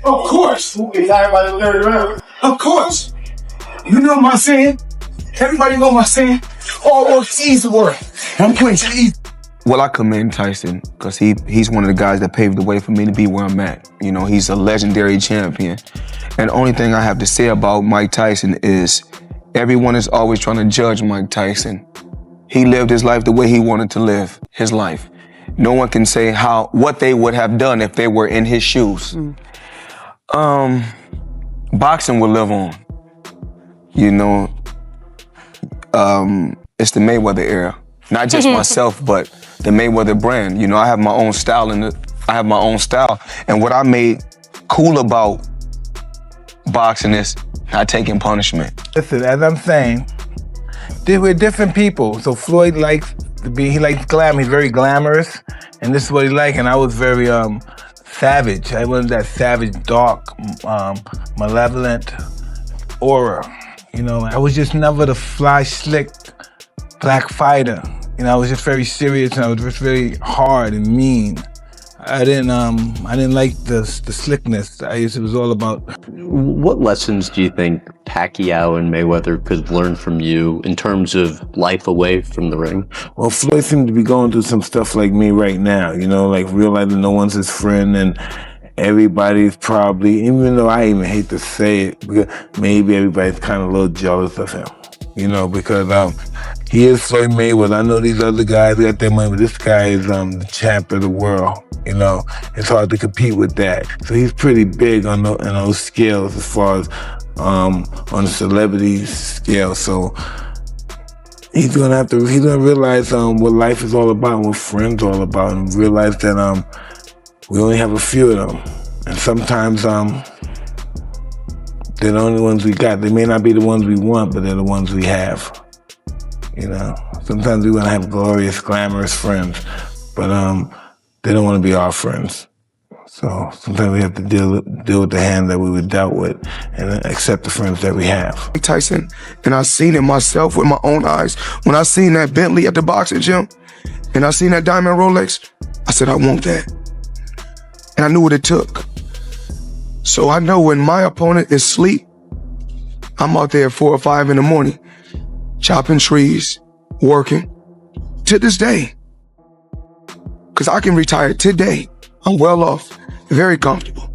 Of course. Of course. You know my saying? Everybody know my saying? All work is easy work. I'm putting to easy. Well, I commend Tyson because he's one of the guys that paved the way for me to be where I'm at. You know, he's a legendary champion. And the only thing I have to say about Mike Tyson is everyone is always trying to judge Mike Tyson. He lived his life the way he wanted to live his life. No one can say what they would have done if they were in his shoes. Boxing will live on. You know, it's the Mayweather era. Not just myself, but the Mayweather brand. You know, I have my own style and And what I made cool about boxing is not taking punishment. Listen, as I'm saying, we're different people. So Floyd likes he likes glam. He's very glamorous, and this is what he liked. And I was very savage. I wasn't that savage, dark, malevolent aura. You know, I was just never the fly, slick black fighter. You know, I was just very serious, and I was just very hard and mean. I didn't like the slickness. It was all about. What lessons do you think Pacquiao and Mayweather could learn from you in terms of life away from the ring? Well, Floyd seemed to be going through some stuff like me right now, you know, like realizing no one's his friend and everybody's probably, even though I even hate to say it, because maybe everybody's kind of a little jealous of him, you know, because he is Floyd Mayweather. I know these other guys got their money, but this guy is the champ of the world. You know, it's hard to compete with that. So he's pretty big on those scales as far as on the celebrity scale. So he's gonna realize what life is all about and what friends are all about, and realize that we only have a few of them. And sometimes they're the only ones we got. They may not be the ones we want, but they're the ones we have. You know, sometimes we want to have glorious, glamorous friends, but they don't want to be our friends. So sometimes we have to deal with the hand that we were dealt with and accept the friends that we have. Tyson, and I seen it myself with my own eyes. When I seen that Bentley at the boxing gym, and I seen that diamond Rolex, I said, I want that. And I knew what it took. So I know when my opponent is asleep, I'm out there at 4 or 5 in the morning, chopping trees, working, to this day. Because I can retire today. I'm well off, very comfortable.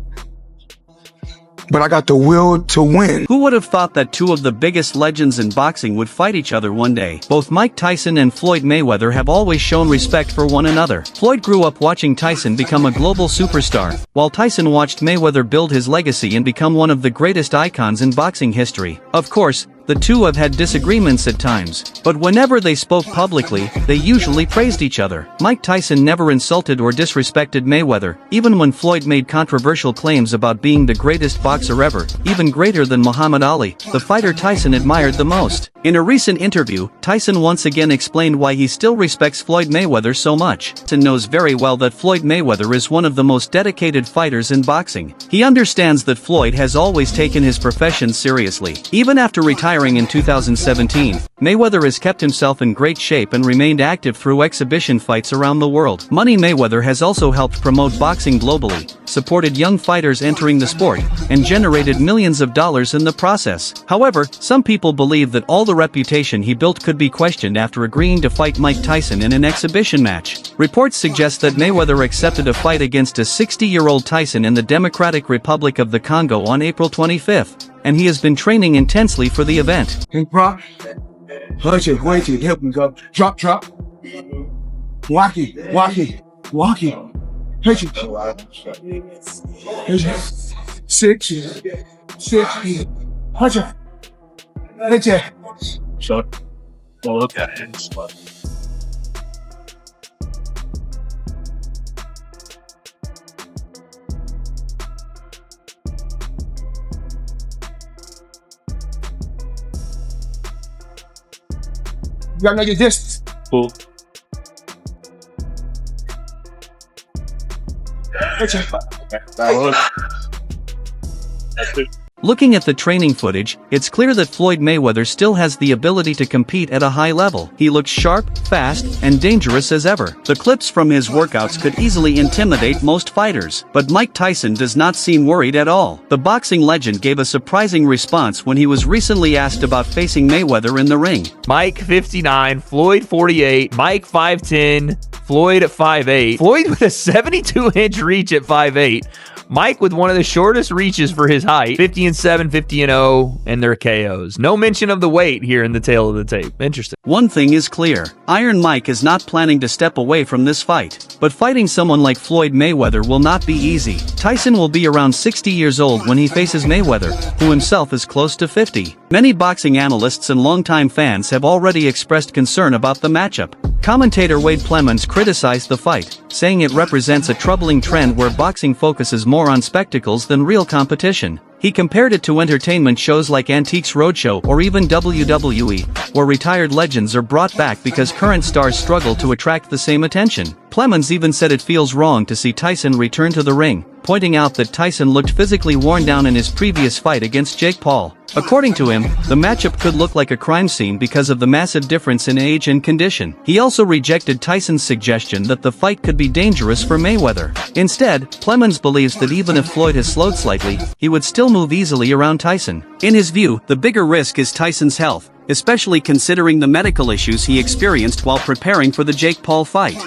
But I got the will to win. Who would have thought that two of the biggest legends in boxing would fight each other one day? Both Mike Tyson and Floyd Mayweather have always shown respect for one another. Floyd grew up watching Tyson become a global superstar, while Tyson watched Mayweather build his legacy and become one of the greatest icons in boxing history. Of course, the two have had disagreements at times, but whenever they spoke publicly, they usually praised each other. Mike Tyson never insulted or disrespected Mayweather, even when Floyd made controversial claims about being the greatest boxer ever, even greater than Muhammad Ali, the fighter Tyson admired the most. In a recent interview, Tyson once again explained why he still respects Floyd Mayweather so much. Tyson knows very well that Floyd Mayweather is one of the most dedicated fighters in boxing. He understands that Floyd has always taken his profession seriously. Even after retiring in 2017, Mayweather has kept himself in great shape and remained active through exhibition fights around the world. Money Mayweather has also helped promote boxing globally, supported young fighters entering the sport, and generated millions of dollars in the process. However, some people believe that all the reputation he built could be questioned after agreeing to fight Mike Tyson in an exhibition match. Reports suggest that Mayweather accepted a fight against a 60-year-old Tyson in the Democratic Republic of the Congo on April 25th, and he has been training intensely for the event. Hey, drop. Punch it, wait till help me go. Drop. Walk it. Hit you. Six. Punch it. Hit you. Shot. Well, look at it. You gotta know your distance. Cool. Hit you. That one. That's it. Looking at the training footage, it's clear that Floyd Mayweather still has the ability to compete at a high level. He looks sharp, fast, and dangerous as ever. The clips from his workouts could easily intimidate most fighters, but Mike Tyson does not seem worried at all. The boxing legend gave a surprising response when he was recently asked about facing Mayweather in the ring. Mike 59, Floyd 48, Mike 5'10", Floyd at 5'8", Floyd with a 72-inch reach at 5'8", Mike with one of the shortest reaches for his height, 50-7, 50-0, and their KOs. No mention of the weight here in the tail of the tape. Interesting. One thing is clear, Iron Mike is not planning to step away from this fight. But fighting someone like Floyd Mayweather will not be easy. Tyson will be around 60 years old when he faces Mayweather, who himself is close to 50. Many boxing analysts and longtime fans have already expressed concern about the matchup. Commentator Wade Plemons criticized the fight, saying it represents a troubling trend where boxing focuses more on spectacles than real competition. He compared it to entertainment shows like Antiques Roadshow or even WWE, where retired legends are brought back because current stars struggle to attract the same attention. Plemons even said it feels wrong to see Tyson return to the ring, pointing out that Tyson looked physically worn down in his previous fight against Jake Paul. According to him, the matchup could look like a crime scene because of the massive difference in age and condition. He also rejected Tyson's suggestion that the fight could be dangerous for Mayweather. Instead, Plemons believes that even if Floyd has slowed slightly, he would still move easily around Tyson. In his view, the bigger risk is Tyson's health, especially considering the medical issues he experienced while preparing for the Jake Paul fight.